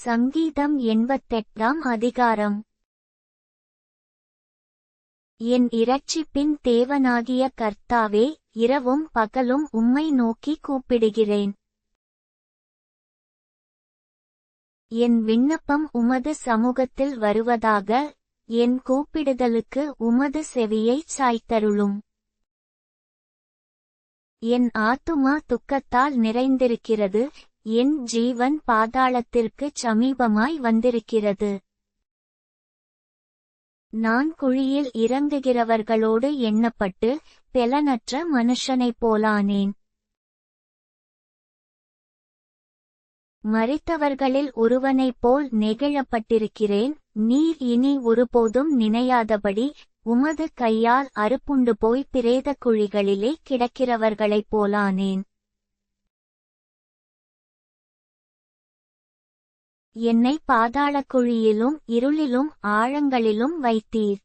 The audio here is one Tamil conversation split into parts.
சங்கீதம் 88 அதிகாரம். என் இரட்சிப்பின் தேவனாகிய கர்த்தாவே, இரவும் பகலும் உம்மை நோக்கி கூப்பிடுகிறேன். என் விண்ணப்பம் உமது சமூகத்தில் வருவதாக, என் கூப்பிடுதலுக்கு உமது செவியைச் சாய்த்தருளும். என் ஆத்துமா துக்கத்தால் நிறைந்திருக்கிறது, என் ஜீவன் பாதாளத்திற்குச் சமீபமாய் வந்திருக்கிறது. நான் குழியில் இறங்குகிறவர்களோடு எண்ணப்பட்டு, பெலனற்ற மனுஷனைப் போலானேன். மரித்தவர்களில் ஒருவனைப் போல் நெகிழப்பட்டிருக்கிறேன். நீர் இனி ஒருபோதும் நினையாதபடி, உமது கையால் அறுப்புண்டு போய் பிரேத குழிகளிலே கிடக்கிறவர்களைப் போலானேன். என்னை பாதாளக் குழியிலும் இருளிலும் ஆழங்களிலும் வைத்தீர்.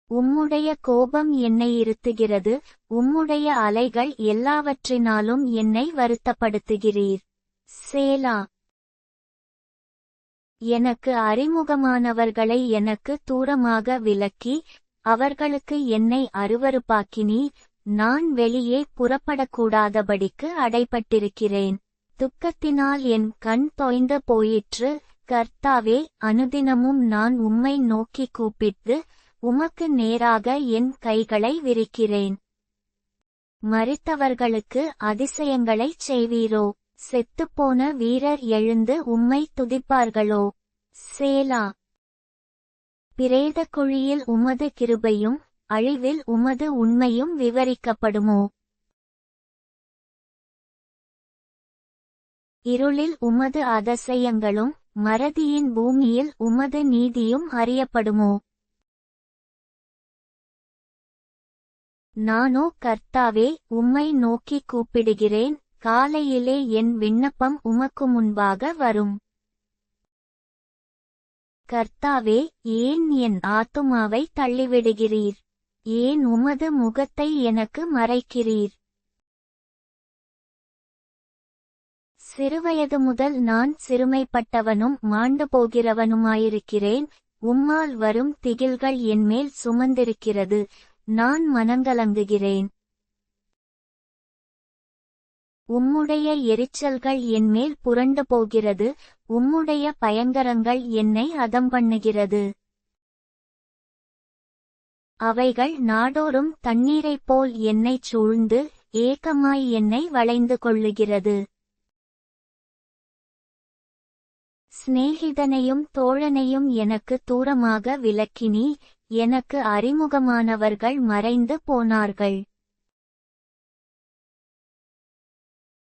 உம்முடைய கோபம் என்னை இருத்துகிறது, உம்முடைய அலைகள் எல்லாவற்றினாலும் என்னை வருத்தப்படுத்துகிறீர். சேலா. எனக்கு அறிமுகமானவர்களை எனக்கு தூரமாக விலக்கி, அவர்களுக்கு என்னை அருவருப்பாக்கினீர். நான் வெளியே புறப்படக்கூடாதபடிக்கு அடைபட்டிருக்கிறேன். துக்கத்தினால் என் கண் தொய்ந்து போயிற்று. கர்த்தாவே, அனுதினமும் நான் உம்மை நோக்கி கூப்பிட்டு, உமக்கு நேராக என் கைகளை விரிக்கிறேன். மரித்தவர்களுக்கு அதிசயங்களைச் செய்வீரோ? செத்துப்போன வீரர் எழுந்து உம்மை துதிப்பார்களோ? சேலா. பிரேத குழியில் உமது கிருபையும், அழிவில் உமது உண்மையும் விவரிக்கப்படுமோ? இருளில் உமது அதிசயங்களும், மறதியின் பூமியில் உமது நீதியும் அறியப்படுமோ? நானோ கர்த்தாவே, உம்மை நோக்கி கூப்பிடுகிறேன். காலையிலே என் விண்ணப்பம் உமக்கு முன்பாக வரும். கர்த்தாவே, ஏன் என் ஆத்துமாவை தள்ளிவிடுகிறீர்? ஏன் உமது முகத்தை எனக்கு மறைக்கிறீர்? சிறுவயது முதல் நான் சிறுமைப்பட்டவனும் மாண்டு போகிறவனுமாயிருக்கிறேன். உம்மால் வரும் திகில்கள் என்மேல் சுமந்திருக்கிறது, நான் மனங்கலங்குகிறேன். உம்முடைய எரிச்சல்கள் என்மேல் புரண்டு போகிறது, உம்முடைய பயங்கரங்கள் என்னை அதம்பண்ணுகிறது. அவைகள் நாடோறும் தண்ணீரைப் போல் என்னைச் சூழ்ந்து, ஏக்கமாய் என்னை வளைந்து கொள்ளுகிறது. சிநேகிதனையும் தோழனையும் எனக்கு தூரமாக விலக்கினீ, எனக்கு அறிமுகமானவர்கள் மறைந்து போனார்கள்.